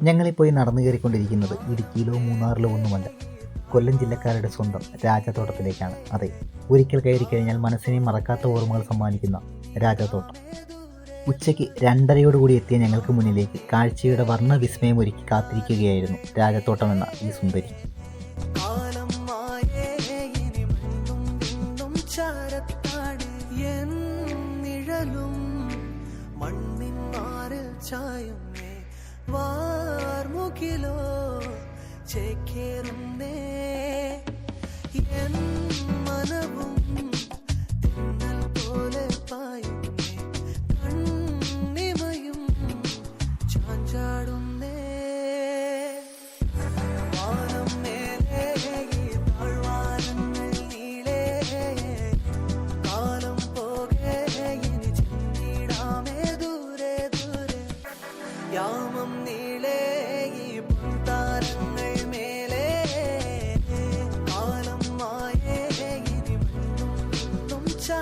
ഞങ്ങളിപ്പോയി നടന്നു കയറിക്കൊണ്ടിരിക്കുന്നത് ഇടുക്കിയിലോ മൂന്നാറിലോ ഒന്നുമല്ല, കൊല്ലം ജില്ലക്കാരുടെ സ്വന്തം രാജാത്തോട്ടത്തിലേക്കാണ്. അതെ, ഒരിക്കൽ കയറി കഴിഞ്ഞാൽ മനസ്സിനെ മറക്കാത്ത ഓർമ്മകൾ സമ്മാനിക്കുന്ന രാജാത്തോട്ടം. ഉച്ചയ്ക്ക് 2:30 എത്തിയ ഞങ്ങൾക്ക് മുന്നിലേക്ക് കാഴ്ചയുടെ വർണ്ണവിസ്മയം ഒരുക്കി കാത്തിരിക്കുകയായിരുന്നു രാജാത്തോട്ടം എന്ന ഈ സുന്ദരി. വാർമുകിലോ ചേക്കേറുന്നേ എൻ മനവും തിന്നൽ പോലെ പായുന്നേ കണ്ണിമയും ചാഞ്ചാടുന്നേ വാനം മേലേ താഴ്വാരങ്ങൾ നീളേ കാലം പോകെ ഇനി ചിന്തിടാമേ ദൂരെ ദൂരെ യാമം നീളേ ഈ താരങ്ങൾ മേലേ കാലം മായേ ഇനി മണ്ണും ചാ